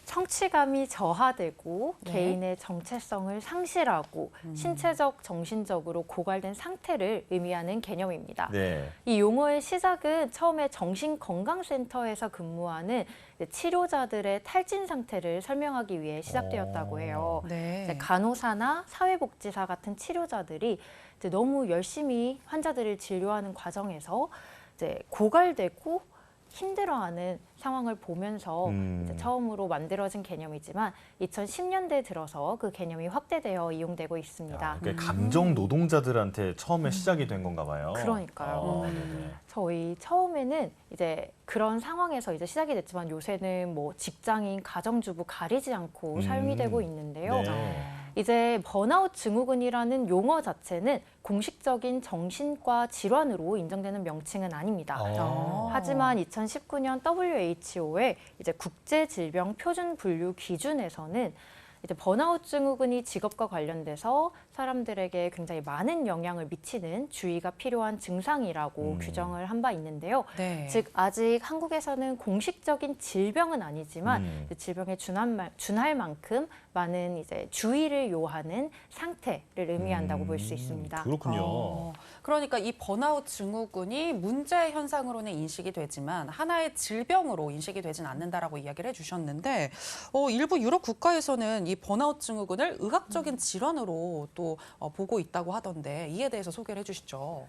성취감이 저하되고 네. 개인의 정체성을 상실하고 신체적, 정신적으로 고갈된 상태를 의미하는 개념입니다. 네. 이 용어의 시작은 처음에 정신건강센터에서 근무하는 치료자들의 탈진 상태를 설명하기 위해 시작되었다고 해요. 네. 이제 간호사나 사회복지사 같은 치료자들이 이제 너무 열심히 환자들을 진료하는 과정에서 이제 고갈되고 힘들어하는 상황을 보면서 이제 처음으로 만들어진 개념이지만 2010년대 들어서 그 개념이 확대되어 이용되고 있습니다. 그게 감정 노동자들한테 처음에 시작이 된 건가 봐요. 그러니까요. 네네. 저희 처음에는 이제 그런 상황에서 이제 시작이 됐지만 요새는 뭐 직장인, 가정주부 가리지 않고 사용이 되고 있는데요. 네. 이제 번아웃 증후군이라는 용어 자체는 공식적인 정신과 질환으로 인정되는 명칭은 아닙니다. 하지만 2019년 WHO의 이제 국제질병 표준 분류 기준에서는 이제 번아웃 증후군이 직업과 관련돼서 사람들에게 굉장히 많은 영향을 미치는 주의가 필요한 증상이라고 규정을 한 바 있는데요. 네. 즉 아직 한국에서는 공식적인 질병은 아니지만 질병에 준할 만큼 많은 이제 주의를 요하는 상태를 의미한다고 볼 수 있습니다. 그렇군요. 그러니까 이 번아웃 증후군이 문제 현상으로는 인식이 되지만 하나의 질병으로 인식이 되진 않는다라고 이야기를 해주셨는데 일부 유럽 국가에서는 이 번아웃 증후군을 의학적인 질환으로 또 보고 있다고 하던데 이에 대해서 소개를 해주시죠.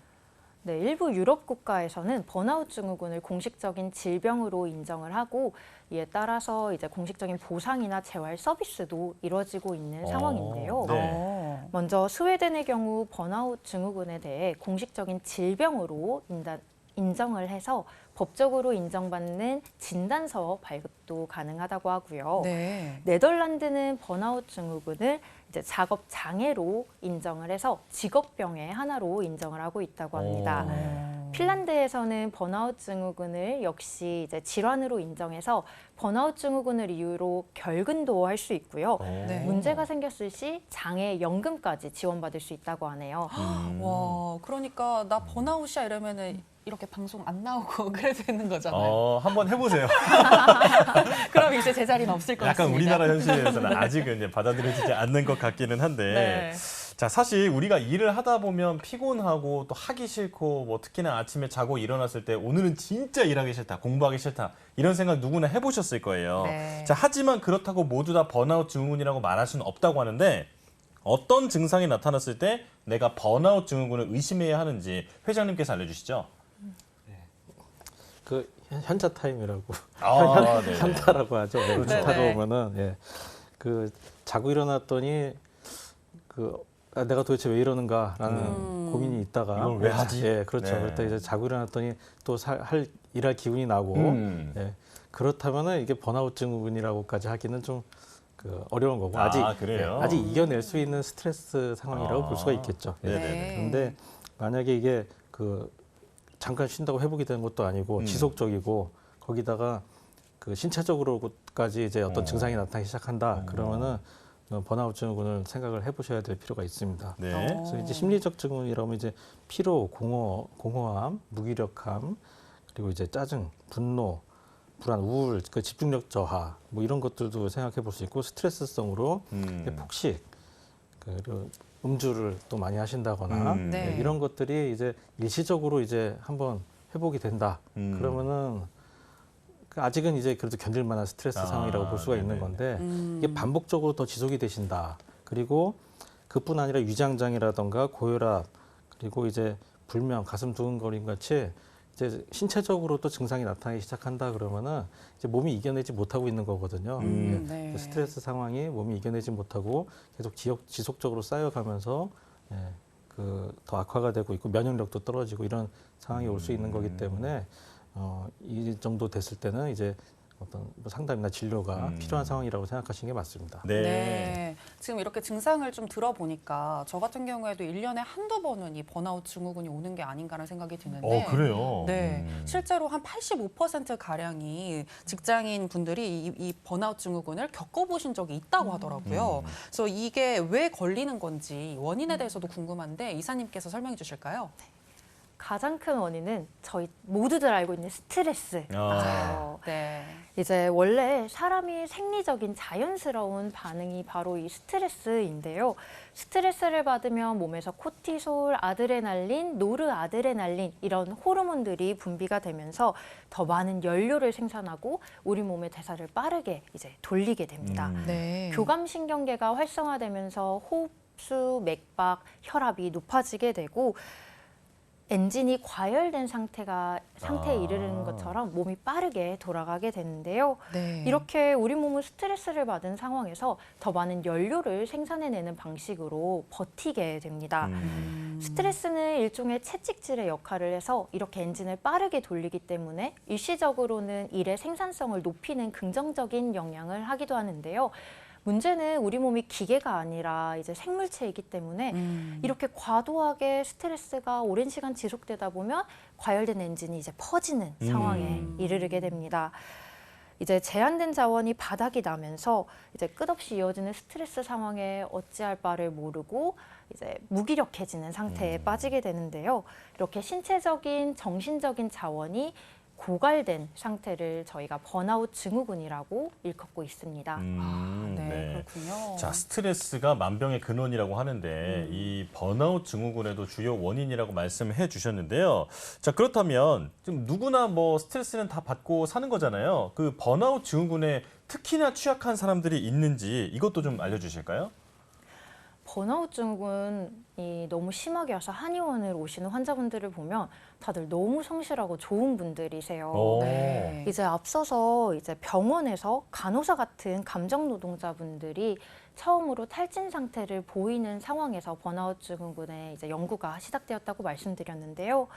네, 일부 유럽 국가에서는 번아웃 증후군을 공식적인 질병으로 인정을 하고 이에 따라서 이제 공식적인 보상이나 재활 서비스도 이루어지고 있는 상황인데요. 네. 먼저 스웨덴의 경우 번아웃 증후군에 대해 공식적인 질병으로 인정을 해서 법적으로 인정받는 진단서 발급도 가능하다고 하고요. 네. 네덜란드는 번아웃 증후군을 이제 작업 장애로 인정을 해서 직업병의 하나로 인정을 하고 있다고 합니다. 핀란드에서는 번아웃 증후군을 역시 이제 질환으로 인정해서 번아웃 증후군을 이유로 결근도 할 수 있고요. 네. 문제가 생겼을 시 장애 연금까지 지원받을 수 있다고 하네요. 와, 그러니까 나 번아웃이야 이러면은 이렇게 방송 안 나오고 그래도 되는 거잖아요. 한번 해보세요. 그럼 이제 제자리는 없을 것 약간 같습니다. 우리나라 현실에서는 아직은 이제 받아들여지지 않는 것 같기는 한데. 네. 자, 사실 우리가 일을 하다 보면 피곤하고 또 하기 싫고 뭐 특히나 아침에 자고 일어났을 때 오늘은 진짜 일하기 싫다, 공부하기 싫다 이런 생각 누구나 해보셨을 거예요. 네. 자, 하지만 그렇다고 모두 다 번아웃 증후군이라고 말할 수는 없다고 하는데 어떤 증상이 나타났을 때 내가 번아웃 증후군을 의심해야 하는지 회장님께서 알려주시죠. 그 현자 타임이라고 네. 현타라고 하죠. 네, 그렇죠. 현타가 네네. 오면은 그 자고 일어났더니 내가 도대체 왜 이러는가라는 고민이 있다가 이걸 왜 하지? 예, 그렇죠. 네. 그랬다 이제 자고 일어났더니 또 일할 기운이 나고 예, 그렇다면은 이게 번아웃 증후군이라고까지 하기는 좀 어려운 거고 그래요? 아직 이겨낼 수 있는 스트레스 상황이라고 볼 수가 있겠죠. 예. 네네네. 그런데 만약에 이게 잠깐 쉰다고 회복이 되는 것도 아니고 지속적이고 거기다가 신체적으로까지 이제 어떤 증상이 나타나기 시작한다. 그러면은 번아웃 증후군을 생각을 해보셔야 될 필요가 있습니다. 네. 그래서 이제 심리적 증후군이라면 이제 피로, 공허함, 무기력함, 그리고 이제 짜증, 분노, 불안, 우울, 집중력 저하 뭐 이런 것들도 생각해 볼 수 있고 스트레스성으로 폭식, 그리고 음주를 또 많이 하신다거나 네. 이런 것들이 이제 일시적으로 이제 한번 회복이 된다. 그러면은 아직은 이제 그래도 견딜 만한 스트레스 상황이라고 볼 수가 있는 건데 이게 반복적으로 더 지속이 되신다. 그리고 그뿐 아니라 위장장애라던가 고혈압 그리고 이제 불면, 가슴 두근거림 같이 이제 신체적으로 또 증상이 나타나기 시작한다 그러면은 이제 몸이 이겨내지 못하고 있는 거거든요. 네. 스트레스 상황이 몸이 이겨내지 못하고 계속 지속적으로 쌓여가면서 더 악화가 되고 있고 면역력도 떨어지고 이런 상황이 올 수 있는 거기 때문에 이 정도 됐을 때는 이제 어떤 상담이나 진료가 필요한 상황이라고 생각하시는 게 맞습니다. 네. 네. 지금 이렇게 증상을 좀 들어보니까 저 같은 경우에도 1년에 한두 번은 이 번아웃 증후군이 오는 게 아닌가라는 생각이 드는데 그래요? 네, 실제로 한 85%가량이 직장인 분들이 이 번아웃 증후군을 겪어보신 적이 있다고 하더라고요. 그래서 이게 왜 걸리는 건지 원인에 대해서도 궁금한데 이사님께서 설명해 주실까요? 가장 큰 원인은 저희 모두들 알고 있는 스트레스. 네. 이제 원래 사람이 생리적인 자연스러운 반응이 바로 이 스트레스인데요. 스트레스를 받으면 몸에서 코티솔, 아드레날린, 노르아드레날린 이런 호르몬들이 분비가 되면서 더 많은 연료를 생산하고 우리 몸의 대사를 빠르게 이제 돌리게 됩니다. 네. 교감신경계가 활성화되면서 호흡수, 맥박, 혈압이 높아지게 되고 엔진이 과열된 상태에 이르는 것처럼 몸이 빠르게 돌아가게 되는데요. 네. 이렇게 우리 몸은 스트레스를 받은 상황에서 더 많은 연료를 생산해내는 방식으로 버티게 됩니다. 스트레스는 일종의 채찍질의 역할을 해서 이렇게 엔진을 빠르게 돌리기 때문에 일시적으로는 일의 생산성을 높이는 긍정적인 영향을 하기도 하는데요. 문제는 우리 몸이 기계가 아니라 이제 생물체이기 때문에 이렇게 과도하게 스트레스가 오랜 시간 지속되다 보면 과열된 엔진이 이제 퍼지는 상황에 이르게 됩니다. 이제 제한된 자원이 바닥이 나면서 이제 끝없이 이어지는 스트레스 상황에 어찌할 바를 모르고 이제 무기력해지는 상태에 빠지게 되는데요. 이렇게 신체적인, 정신적인 자원이 고갈된 상태를 저희가 번아웃 증후군이라고 일컫고 있습니다. 네, 그렇군요. 자, 스트레스가 만병의 근원이라고 하는데 이 번아웃 증후군에도 주요 원인이라고 말씀해 주셨는데요. 자, 그렇다면 지금 누구나 뭐 스트레스는 다 받고 사는 거잖아요. 그 번아웃 증후군에 특히나 취약한 사람들이 있는지 이것도 좀 알려주실까요? 번아웃 증후군이 너무 심하게 와서 한의원을 오시는 환자분들을 보면 다들 너무 성실하고 좋은 분들이세요. 오. 네. 이제 앞서서 이제 병원에서 간호사 같은 감정 노동자분들이 처음으로 탈진 상태를 보이는 상황에서 번아웃 증후군의 이제 연구가 시작되었다고 말씀드렸는데요.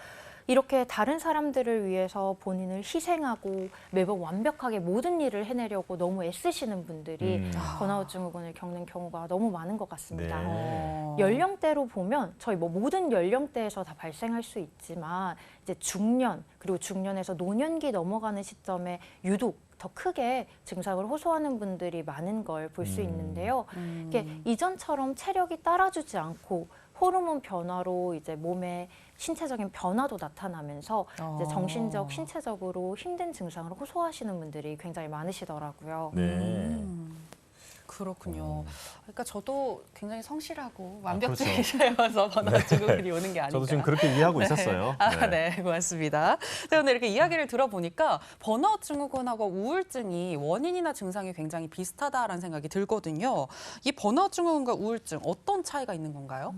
이렇게 다른 사람들을 위해서 본인을 희생하고 매번 완벽하게 모든 일을 해내려고 너무 애쓰시는 분들이 번아웃 증후군을 겪는 경우가 너무 많은 것 같습니다. 네. 연령대로 보면 저희 뭐 모든 연령대에서 다 발생할 수 있지만 이제 중년 그리고 중년에서 노년기 넘어가는 시점에 유독 더 크게 증상을 호소하는 분들이 많은 걸 볼 수 있는데요. 이게 이전처럼 체력이 따라주지 않고 호르몬 변화로 이제 몸에 신체적인 변화도 나타나면서 이제 정신적, 신체적으로 힘든 증상을 호소하시는 분들이 굉장히 많으시더라고요. 네. 그렇군요. 그러니까 저도 굉장히 성실하고 그렇죠. 완벽주의자여서 번아웃 증후군이 오는 게 아닌가. 저도 지금 그렇게 이해하고 있었어요. 네, 고맙습니다. 자, 오늘 이렇게 이야기를 들어보니까 번아웃 증후군하고 우울증이 원인이나 증상이 굉장히 비슷하다라는 생각이 들거든요. 이 번아웃 증후군과 우울증 어떤 차이가 있는 건가요?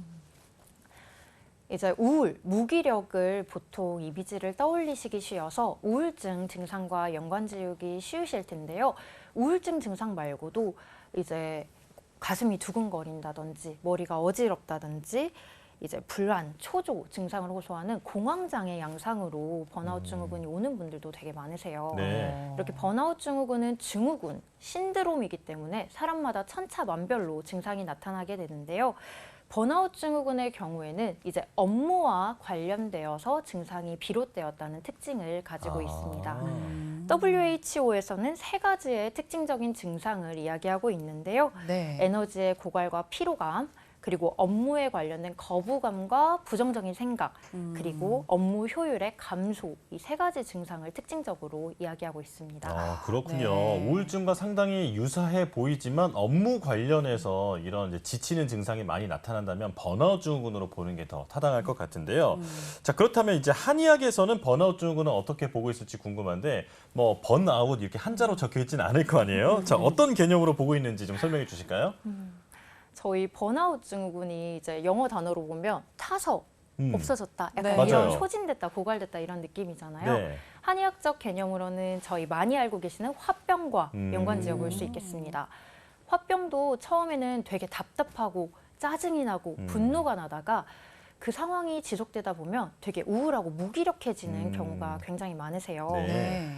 이제 우울, 무기력을 보통 이미지를 떠올리시기 쉬워서 우울증 증상과 연관지우기 쉬우실 텐데요. 우울증 증상 말고도 이제 가슴이 두근거린다든지 머리가 어지럽다든지 이제 불안, 초조 증상을 호소하는 공황장애 양상으로 번아웃 증후군이 오는 분들도 되게 많으세요. 네. 이렇게 번아웃 증후군은 증후군, 신드롬이기 때문에 사람마다 천차만별로 증상이 나타나게 되는데요. 번아웃 증후군의 경우에는 이제 업무와 관련되어서 증상이 비롯되었다는 특징을 가지고 있습니다. WHO에서는 3가지의 특징적인 증상을 이야기하고 있는데요. 네. 에너지의 고갈과 피로감, 그리고 업무에 관련된 거부감과 부정적인 생각, 그리고 업무 효율의 감소, 이 3가지 증상을 특징적으로 이야기하고 있습니다. 아, 그렇군요. 네. 우울증과 상당히 유사해 보이지만 업무 관련해서 이런 이제 지치는 증상이 많이 나타난다면 번아웃 증후군으로 보는 게 더 타당할 것 같은데요. 자, 그렇다면 이제 한의학에서는 번아웃 증후군은 어떻게 보고 있을지 궁금한데 뭐 번아웃 이렇게 한자로 적혀 있지는 않을 거 아니에요? 자, 어떤 개념으로 보고 있는지 좀 설명해 주실까요? 저희 번아웃 증후군이 이제 영어 단어로 보면 타서 없어졌다, 약간 네. 이런 맞아요. 소진됐다, 고갈됐다 이런 느낌이잖아요. 네. 한의학적 개념으로는 저희 많이 알고 계시는 화병과 연관지어 볼 수 있겠습니다. 화병도 처음에는 되게 답답하고 짜증이 나고 분노가 나다가 그 상황이 지속되다 보면 되게 우울하고 무기력해지는 경우가 굉장히 많으세요. 네. 네.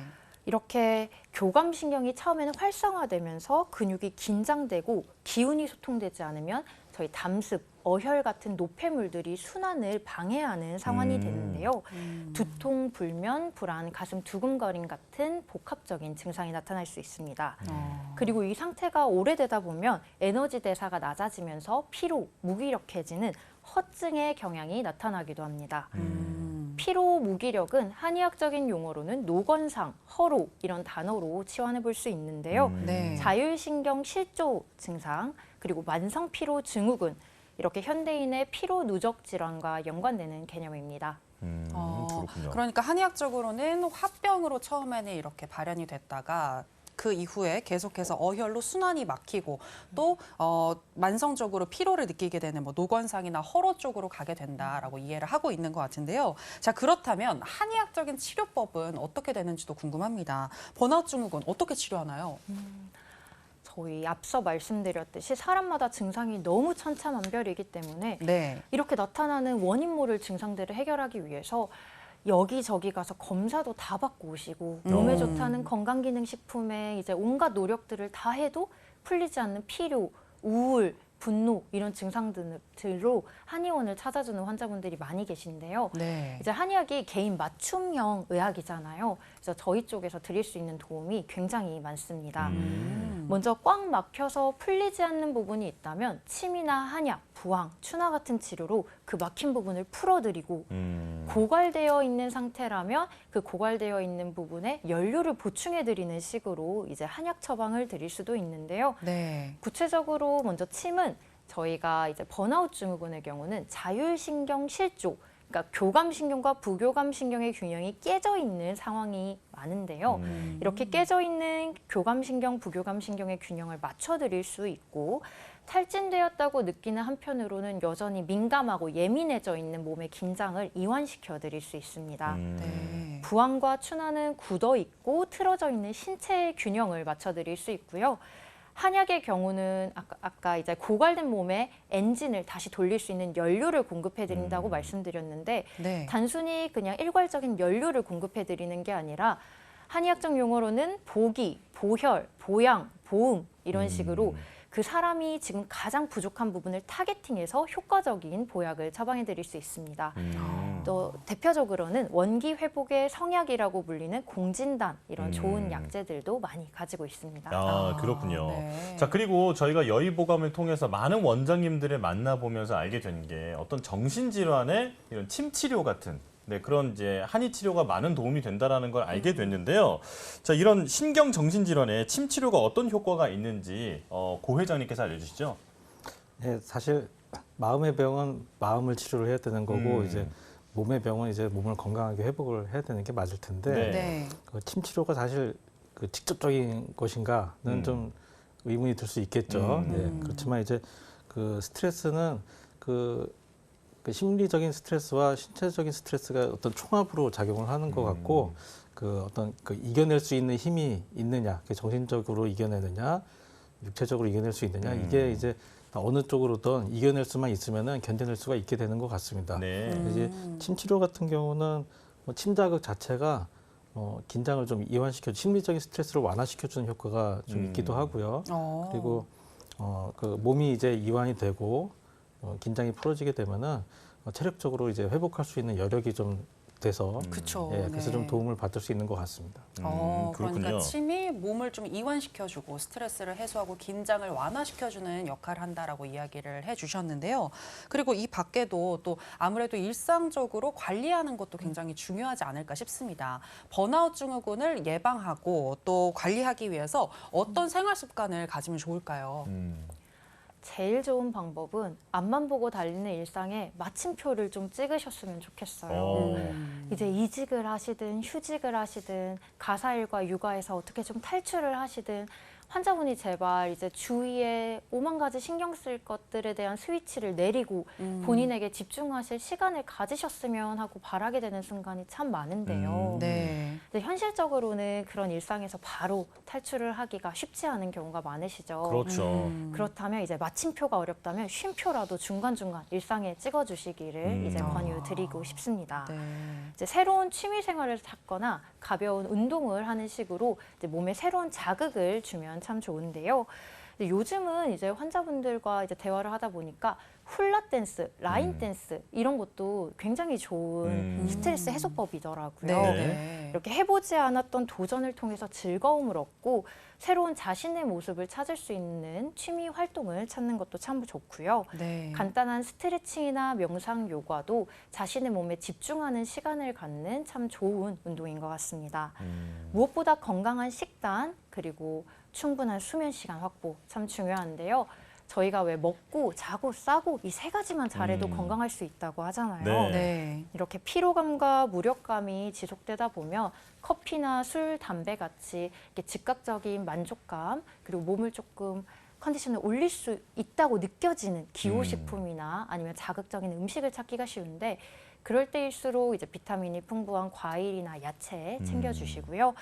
이렇게 교감신경이 처음에는 활성화되면서 근육이 긴장되고 기운이 소통되지 않으면 저희 담습, 어혈 같은 노폐물들이 순환을 방해하는 상황이 되는데요. 두통, 불면, 불안, 가슴 두근거림 같은 복합적인 증상이 나타날 수 있습니다. 그리고 이 상태가 오래되다 보면 에너지 대사가 낮아지면서 피로, 무기력해지는 허증의 경향이 나타나기도 합니다. 피로, 무기력은 한의학적인 용어로는 노건상, 허로 이런 단어로 치환해 볼 수 있는데요. 네. 자율신경 실조 증상, 그리고 만성 피로 증후군, 이렇게 현대인의 피로 누적 질환과 연관되는 개념입니다. 그렇군요. 그러니까 한의학적으로는 화병으로 처음에는 이렇게 발현이 됐다가 그 이후에 계속해서 어혈로 순환이 막히고 또 만성적으로 피로를 느끼게 되는 뭐 노건상이나 허로 쪽으로 가게 된다라고 이해를 하고 있는 것 같은데요. 자, 그렇다면 한의학적인 치료법은 어떻게 되는지도 궁금합니다. 번아웃 증후군 어떻게 치료하나요? 저희 앞서 말씀드렸듯이 사람마다 증상이 너무 천차만별이기 때문에 네. 이렇게 나타나는 원인 모를 증상들을 해결하기 위해서 여기저기 가서 검사도 다 받고 오시고 몸에 좋다는 건강기능식품에 이제 온갖 노력들을 다 해도 풀리지 않는 피로, 우울, 분노 이런 증상들로 한의원을 찾아주는 환자분들이 많이 계신데요. 네. 이제 한의학이 개인 맞춤형 의학이잖아요. 그래서 저희 쪽에서 드릴 수 있는 도움이 굉장히 많습니다. 먼저 꽉 막혀서 풀리지 않는 부분이 있다면 침이나 한약, 부항, 추나 같은 치료로 그 막힌 부분을 풀어드리고 고갈되어 있는 상태라면 그 고갈되어 있는 부분에 연료를 보충해드리는 식으로 이제 한약 처방을 드릴 수도 있는데요. 네. 구체적으로 먼저 침은 저희가 이제 번아웃 증후군의 경우는 자율신경 실조, 그러니까 교감신경과 부교감신경의 균형이 깨져 있는 상황이 많은데요. 이렇게 깨져 있는 교감신경, 부교감신경의 균형을 맞춰드릴 수 있고 탈진되었다고 느끼는 한편으로는 여전히 민감하고 예민해져 있는 몸의 긴장을 이완시켜 드릴 수 있습니다. 네. 부항과 추나는 굳어 있고 틀어져 있는 신체의 균형을 맞춰 드릴 수 있고요. 한약의 경우는 아까 이제 고갈된 몸에 엔진을 다시 돌릴 수 있는 연료를 공급해 드린다고 말씀드렸는데 네. 단순히 그냥 일괄적인 연료를 공급해 드리는 게 아니라 한의학적 용어로는 보기, 보혈, 보양, 보음 이런 식으로 그 사람이 지금 가장 부족한 부분을 타겟팅해서 효과적인 보약을 처방해 드릴 수 있습니다. 또 대표적으로는 원기 회복의 성약이라고 불리는 공진단 이런 좋은 약재들도 많이 가지고 있습니다. 아, 그렇군요. 네. 자, 그리고 저희가 여의보감을 통해서 많은 원장님들을 만나보면서 알게 된 게 어떤 정신질환의 이런 침치료 같은 그런 이제 한의 치료가 많은 도움이 된다라는 걸 알게 됐는데요. 자, 이런 신경 정신 질환에 침 치료가 어떤 효과가 있는지 고 회장님께서 알려주시죠. 네, 사실 마음의 병은 마음을 치료를 해야 되는 거고 이제 몸의 병은 이제 몸을 건강하게 회복을 해야 되는 게 맞을 텐데 네. 네. 그 침 치료가 사실 그 직접적인 것인가는 좀 의문이 들 수 있겠죠. 네, 그렇지만 이제 그 스트레스는 그 심리적인 스트레스와 신체적인 스트레스가 어떤 총합으로 작용을 하는 것 같고 그 어떤 그 이겨낼 수 있는 힘이 있느냐, 정신적으로 이겨내느냐, 육체적으로 이겨낼 수 있느냐 이게 이제 어느 쪽으로든 이겨낼 수만 있으면은 견뎌낼 수가 있게 되는 것 같습니다. 네. 이제 침 치료 같은 경우는 뭐 침 자극 자체가 긴장을 좀 이완시켜 심리적인 스트레스를 완화시켜주는 효과가 좀 있기도 하고요. 그리고 그 몸이 이제 이완이 되고 긴장이 풀어지게 되면은 체력적으로 이제 회복할 수 있는 여력이 좀 돼서 그쵸. 예, 그래서 네. 좀 도움을 받을 수 있는 것 같습니다. 그러니까 그렇군요. 침이 몸을 좀 이완시켜주고 스트레스를 해소하고 긴장을 완화시켜주는 역할을 한다라고 이야기를 해주셨는데요. 그리고 이 밖에도 또 아무래도 일상적으로 관리하는 것도 굉장히 중요하지 않을까 싶습니다. 번아웃 증후군을 예방하고 또 관리하기 위해서 어떤 생활 습관을 가지면 좋을까요? 제일 좋은 방법은 앞만 보고 달리는 일상에 마침표를 좀 찍으셨으면 좋겠어요. 이제 이직을 하시든 휴직을 하시든 가사일과 육아에서 어떻게 좀 탈출을 하시든 환자분이 제발 이제 주위에 오만 가지 신경 쓸 것들에 대한 스위치를 내리고 본인에게 집중하실 시간을 가지셨으면 하고 바라게 되는 순간이 참 많은데요. 네. 근데 현실적으로는 그런 일상에서 바로 탈출을 하기가 쉽지 않은 경우가 많으시죠. 그렇죠. 그렇다면 이제 마침표가 어렵다면 쉼표라도 중간중간 일상에 찍어주시기를 이제 권유드리고 싶습니다. 네. 이제 새로운 취미 생활을 찾거나 가벼운 운동을 하는 식으로 이제 몸에 새로운 자극을 주면 참 좋은데요. 근데 요즘은 이제 환자분들과 이제 대화를 하다 보니까 훌라 댄스, 라인 댄스 이런 것도 굉장히 좋은 스트레스 해소법이더라고요. 네. 이렇게 해보지 않았던 도전을 통해서 즐거움을 얻고 새로운 자신의 모습을 찾을 수 있는 취미 활동을 찾는 것도 참 좋고요. 네. 간단한 스트레칭이나 명상 요가도 자신의 몸에 집중하는 시간을 갖는 참 좋은 운동인 것 같습니다. 무엇보다 건강한 식단 그리고 충분한 수면 시간 확보 참 중요한데요. 저희가 왜 먹고 자고 싸고 이 세 가지만 잘해도 건강할 수 있다고 하잖아요. 네. 네. 이렇게 피로감과 무력감이 지속되다 보면 커피나 술, 담배 같이 이렇게 즉각적인 만족감 그리고 몸을 조금 컨디션을 올릴 수 있다고 느껴지는 기호식품이나 아니면 자극적인 음식을 찾기가 쉬운데 그럴 때일수록 이제 비타민이 풍부한 과일이나 야채 챙겨주시고요.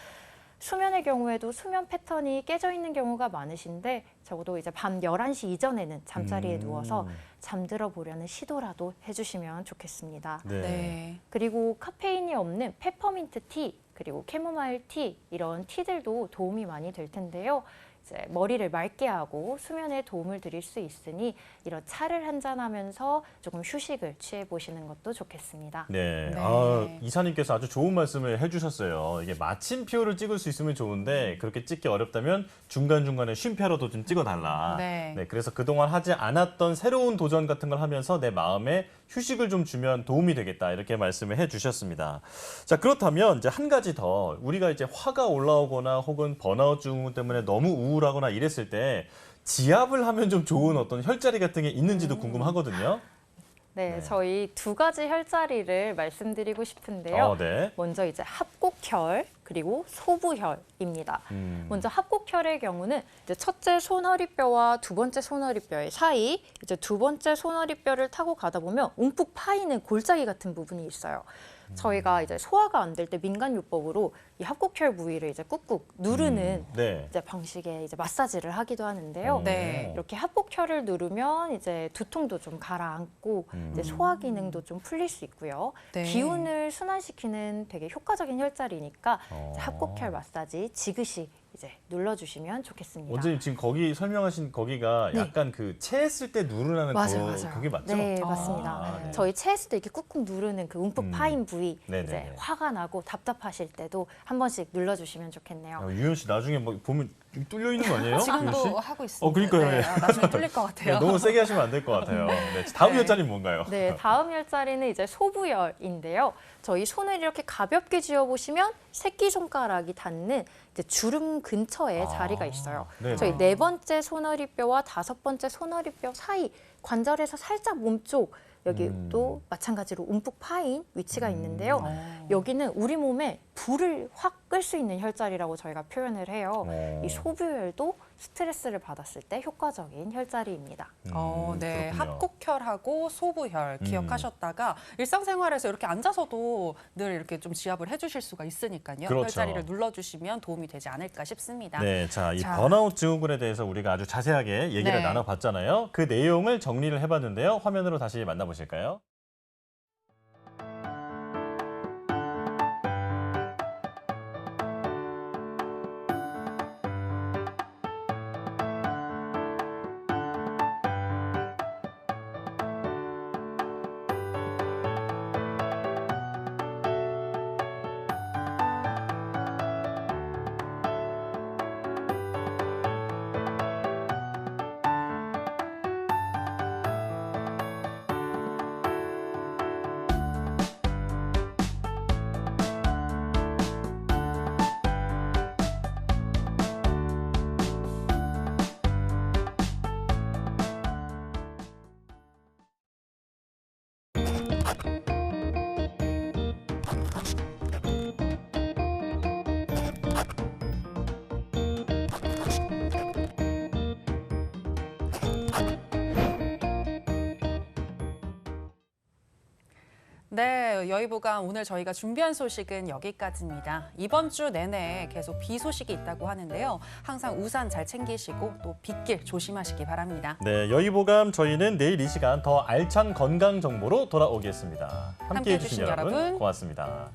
수면의 경우에도 수면 패턴이 깨져 있는 경우가 많으신데 적어도 이제 밤 11시 이전에는 잠자리에 누워서 잠들어 보려는 시도라도 해주시면 좋겠습니다. 네. 네. 그리고 카페인이 없는 페퍼민트 티 그리고 캐모마일 티 이런 티들도 도움이 많이 될 텐데요. 이제 머리를 맑게 하고 수면에 도움을 드릴 수 있으니 이런 차를 한잔하면서 조금 휴식을 취해 보시는 것도 좋겠습니다. 네. 네. 아, 이사님께서 아주 좋은 말씀을 해주셨어요. 이게 마침표를 찍을 수 있으면 좋은데 그렇게 찍기 어렵다면 중간중간에 쉼표라도 좀 찍어달라. 네. 그래서 그동안 하지 않았던 새로운 도전 같은 걸 하면서 내 마음에 휴식을 좀 주면 도움이 되겠다. 이렇게 말씀을 해주셨습니다. 자, 그렇다면 이제 한 가지 더 우리가 이제 화가 올라오거나 혹은 번아웃 증후군 때문에 너무 우울하거나 이랬을 때 지압을 하면 좀 좋은 어떤 혈자리 같은 게 있는지도 궁금하거든요. 네, 저희 두 가지 혈자리를 말씀드리고 싶은데요. 네. 먼저 이제 합곡혈 그리고 소부혈입니다. 먼저 합곡혈의 경우는 이제 첫째 손허리뼈와 두 번째 손허리뼈의 사이, 이제 두 번째 손허리뼈를 타고 가다 보면 움푹 파이는 골짜기 같은 부분이 있어요. 저희가 이제 소화가 안 될 때 민간요법으로 이 합곡혈 부위를 이제 꾹꾹 누르는 네. 이제 방식의 이제 마사지를 하기도 하는데요. 네. 이렇게 합곡혈을 누르면 이제 두통도 좀 가라앉고 이제 소화 기능도 좀 풀릴 수 있고요. 네. 기운을 순환시키는 되게 효과적인 혈자리니까 이제 합곡혈 마사지 지그시 이제 눌러주시면 좋겠습니다. 원장님 지금 거기 설명하신 거기가 네. 약간 그 체했을 때 누르라는 맞아요. 그게 맞죠? 네, 맞습니다. 아, 네. 저희 체에서도 이렇게 꾹꾹 누르는 그 움푹 파인 부위 네네네. 이제 화가 나고 답답하실 때도 한 번씩 눌러주시면 좋겠네요. 야, 유현 씨 나중에 뭐 보면 뚫려 있는 거 아니에요? 유현 씨? 지금도 하고 있습니다. 그러니까요. 네, 나중에 뚫릴 것 같아요. 네, 너무 세게 하시면 안 될 것 같아요. 네, 다음 네. 혈자리는 뭔가요? 네, 다음 혈자리는 이제 소부혈인데요. 저희 손을 이렇게 가볍게 쥐어보시면 새끼손가락이 닿는 이제 주름 근처에 자리가 있어요. 네네. 저희 네 번째 손허리뼈와 다섯 번째 손허리뼈 사이 관절에서 살짝 몸쪽 여기도 마찬가지로 움푹 파인 위치가 있는데요. 여기는 우리 몸에 불을 확 끌 수 있는 혈자리라고 저희가 표현을 해요. 이 소부혈도 스트레스를 받았을 때 효과적인 혈자리입니다. 네. 그렇군요. 합곡혈하고 소부혈 기억하셨다가 일상생활에서 이렇게 앉아서도 늘 이렇게 좀 지압을 해주실 수가 있으니까요. 그렇죠. 혈자리를 눌러주시면 도움이 되지 않을까 싶습니다. 네, 자, 이 자. 번아웃 증후군에 대해서 우리가 아주 자세하게 얘기를 네. 나눠봤잖아요. 그 내용을 정리를 해봤는데요. 화면으로 다시 만나보실까요? 네, 여의보감 오늘 저희가 준비한 소식은 여기까지입니다. 이번 주 내내 계속 비 소식이 있다고 하는데요. 항상 우산 잘 챙기시고 또 빗길 조심하시기 바랍니다. 네, 여의보감 저희는 내일 이 시간 더 알찬 건강 정보로 돌아오겠습니다. 함께해 주신 여러분 고맙습니다.